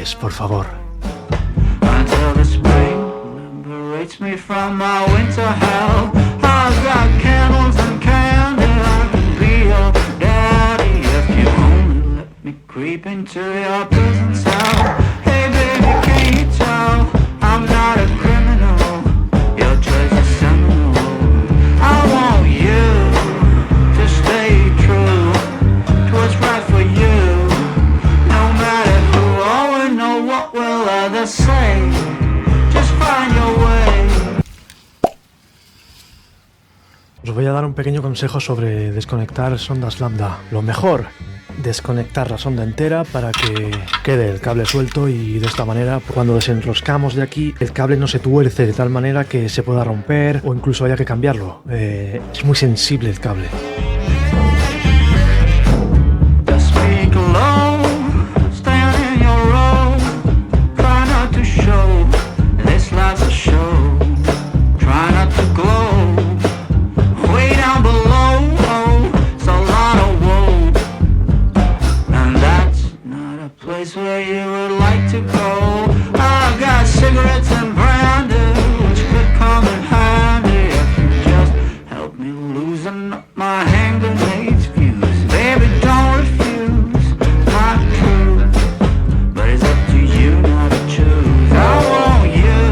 conectes, por favor. Until the spring liberates me from my winter hell. I've got candles and candy. I can be your daddy if you only let me creep into your prison cell. Hey baby, can you tell I'm not a criminal? Your choice is seminal. I want you to stay true to what's right for you. No matter who or know what will others say. Just find your way. Os voy a dar un pequeño consejo sobre desconectar sondas lambda. Lo mejor, desconectar la sonda entera para que quede el cable suelto y de esta manera cuando desenroscamos de aquí el cable no se tuerce de tal manera que se pueda romper o incluso haya que cambiarlo. Es muy sensible el cable. Speak low, stand in your row. Try not to show this life's a show. Try not to glow. Way down below, it's a lot of woe. And that's not a place where you would like to go. I've got cigarettes and brandy, which could come in handy if you just help me loosen up my hand grenades fuse. Baby, don't refuse my truth, but it's up to you now to choose. I want you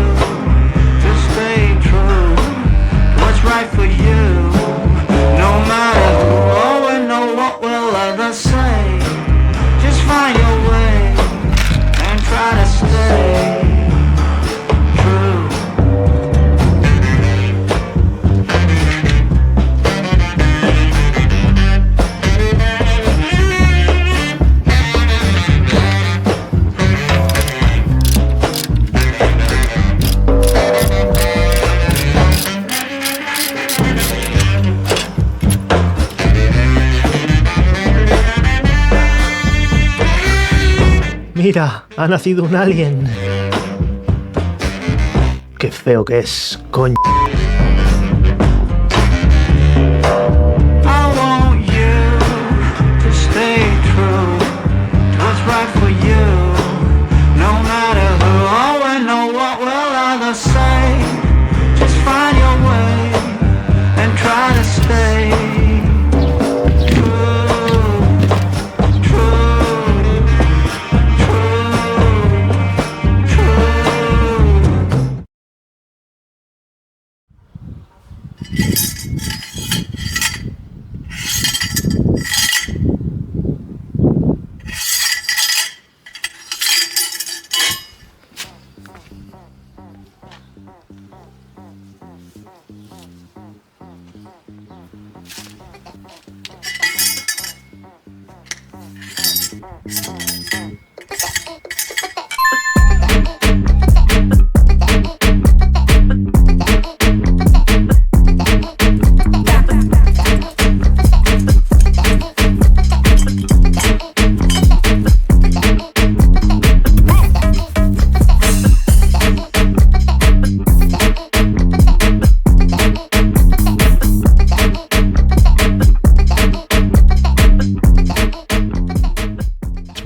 to stay true to what's right for you. No matter who or know what will others say. Just find your way and try to stay true. ¡Mira! ¡Ha nacido un alien! ¡Qué feo que es, coño! I want you to stay true to what's right for you. No matter who or know what will others say. Just find your way and try to stay true, true, true, true.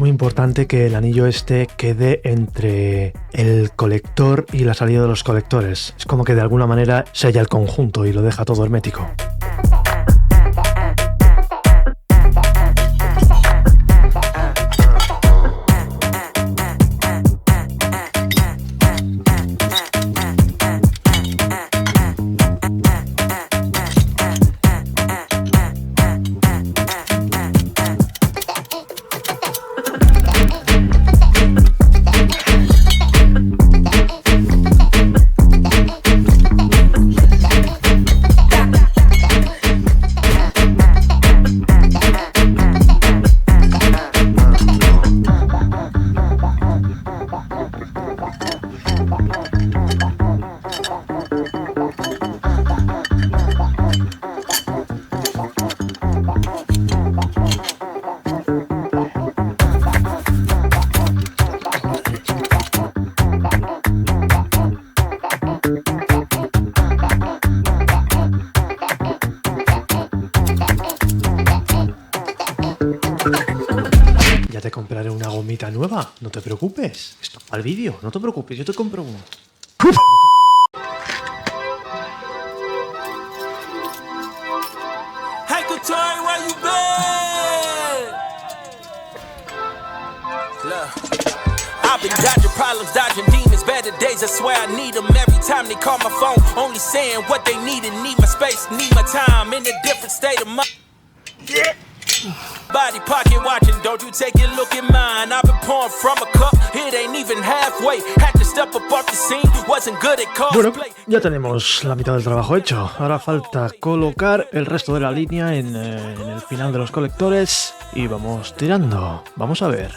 Importante que el anillo este quede entre el colector y la salida de los colectores. Es como que de alguna manera sella el conjunto y lo deja todo hermético. Ya te compraré una gomita nueva, no te preocupes. Esto para el vídeo, no te preocupes, yo te compro uno. Hey, Couture, where you been? Look, I've been dodging problems, dodging demons, better days, I swear I need them every time they call my phone. Only saying what they need and need my space, need my time, in a different state of mind. Body pocket watching, don't you take a look at mine. I've been pouring from a cup, it ain't even halfway. Had to step up off the scene, wasn't good at Bueno, cosplay. ya tenemos la mitad del trabajo hecho. Ahora falta colocar el resto de la línea en el final de los colectores y vamos tirando. Vamos a ver.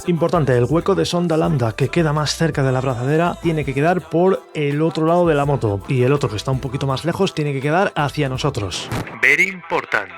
Importante, el hueco de sonda lambda que queda más cerca de la abrazadera tiene que quedar por el otro lado de la moto y el otro que está un poquito más lejos tiene que quedar hacia nosotros. Very important.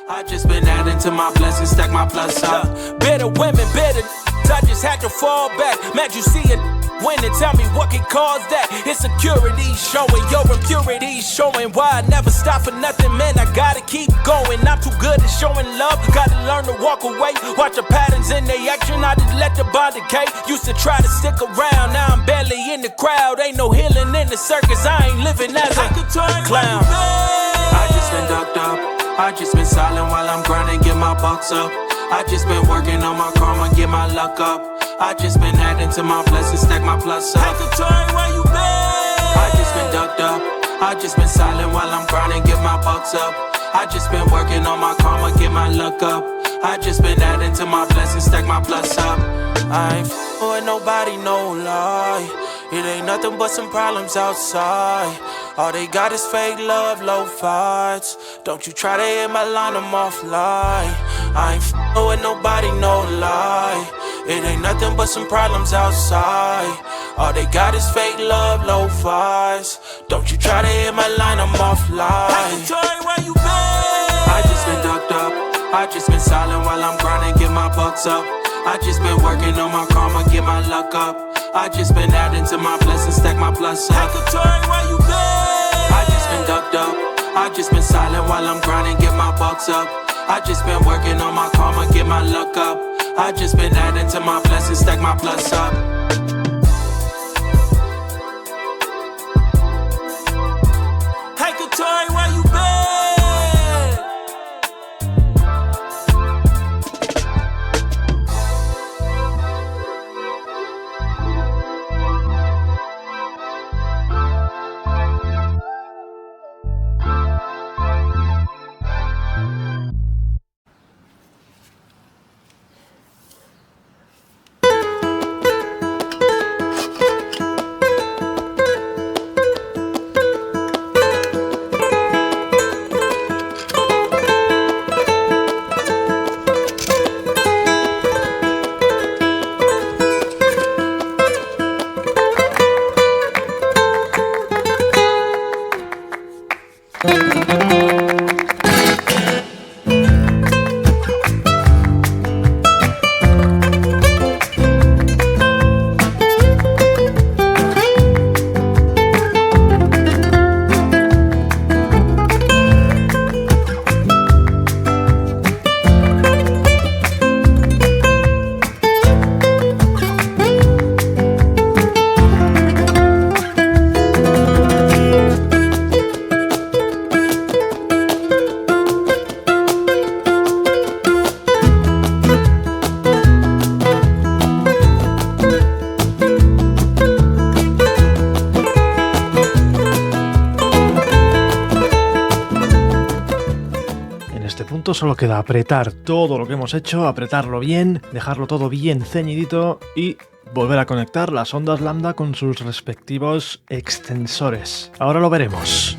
I just been adding to my blessings, stack my plus up. Better women, better. I just had to fall back. Mad you see it when and tell me what can cause that. Insecurity showing, your impurity showing. Why I never stop for nothing, man. I gotta keep going. I'm too good at showing love. Gotta learn to walk away. Watch the patterns in their action. I just let the bond decay. Used to try to stick around. Now I'm barely in the crowd. Ain't no healing in the circus. I ain't living as a clown. I just been ducked up. I just been silent while I'm grinding, get my bucks up. I just been working on my karma, get my luck up. I just been adding to my blessings, stack my plus up. Where you been? I just been ducked up. I just been silent while I'm grinding, get my bucks up. I just been working on my karma, get my luck up. I just been adding to my blessings, stack my plus up. I ain't with nobody, no lie. It ain't nothing but some problems outside. All they got is fake love, low fights. Don't you try to hit my line, I'm offline. I ain't with nobody, no lie. It ain't nothing but some problems outside. All they got is fake love, low fights. Don't you try to hit my line, I'm offline. Hey, where you been? I just been ducked up. I just been silent while I'm grinding, get my bucks up. I just been working on my karma, get my luck up. I just been adding to my blessings, stack my plus up. Where you been? I just been ducked up. I just been silent while I'm grinding, get my bucks up. I just been working on my karma, get my luck up. I just been adding to my blessings, stack my plus up. Hey, Couture, where you been? Solo queda apretar todo lo que hemos hecho, apretarlo bien, dejarlo todo bien ceñidito y volver a conectar las ondas lambda con sus respectivos extensores. Ahora lo veremos.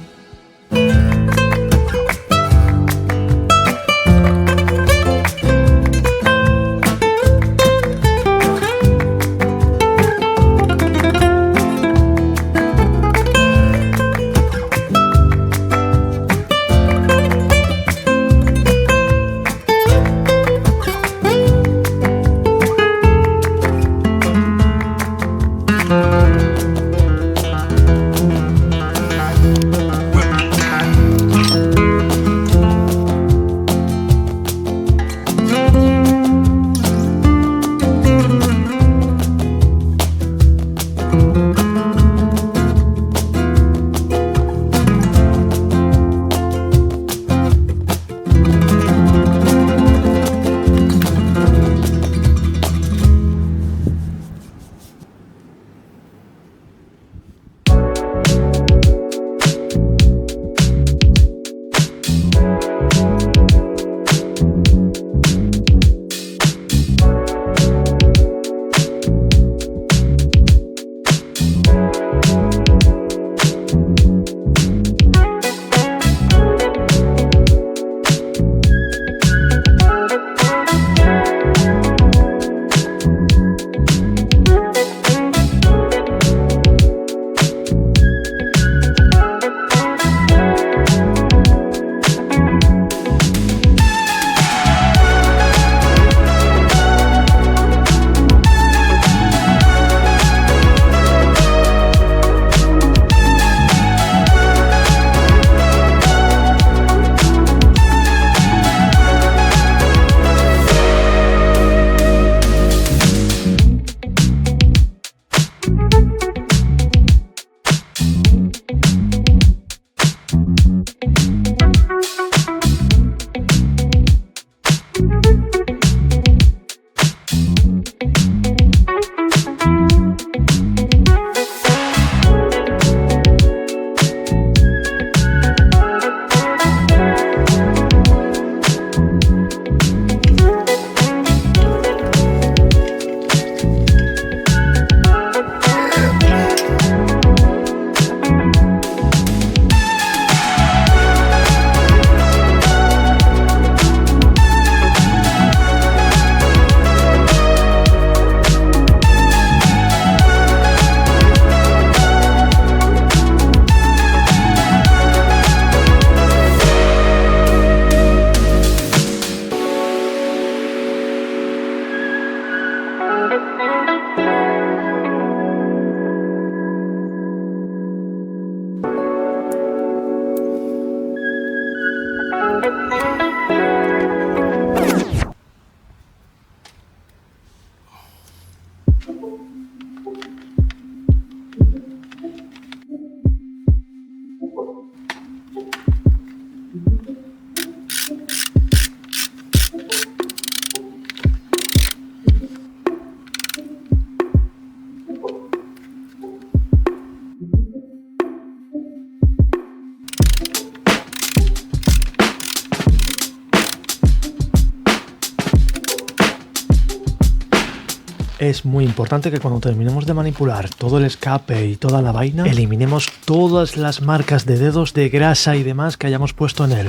Es muy importante que cuando terminemos de manipular todo el escape y toda la vaina, eliminemos todas las marcas de dedos, de grasa y demás que hayamos puesto en él.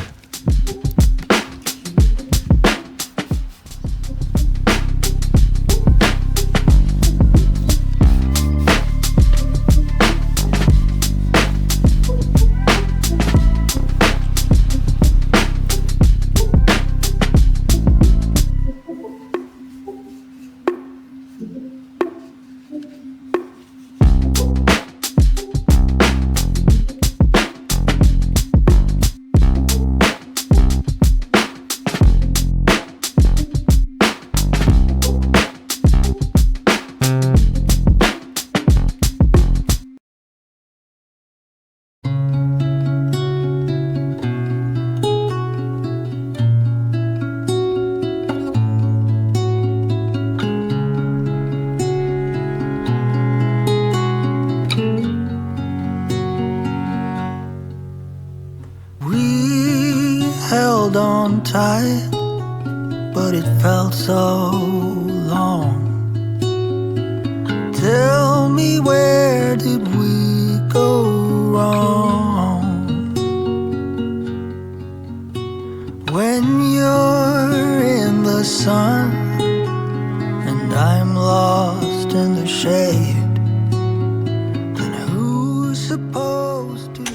Held on tight, but it felt so long. Tell me, where did we go wrong? When you're in the sun and I'm lost in the shade, then who's supposed to lead?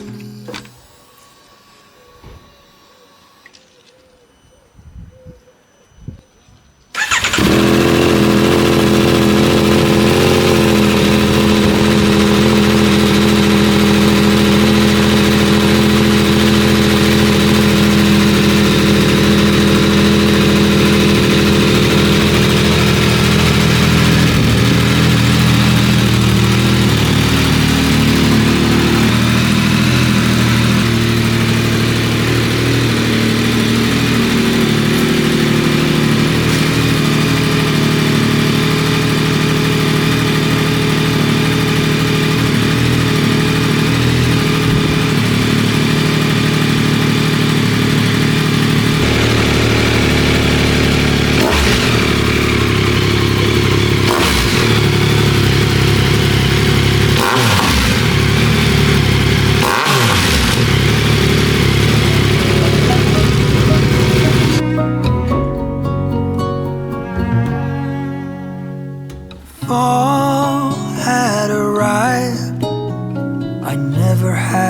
Fall had arrived. I never had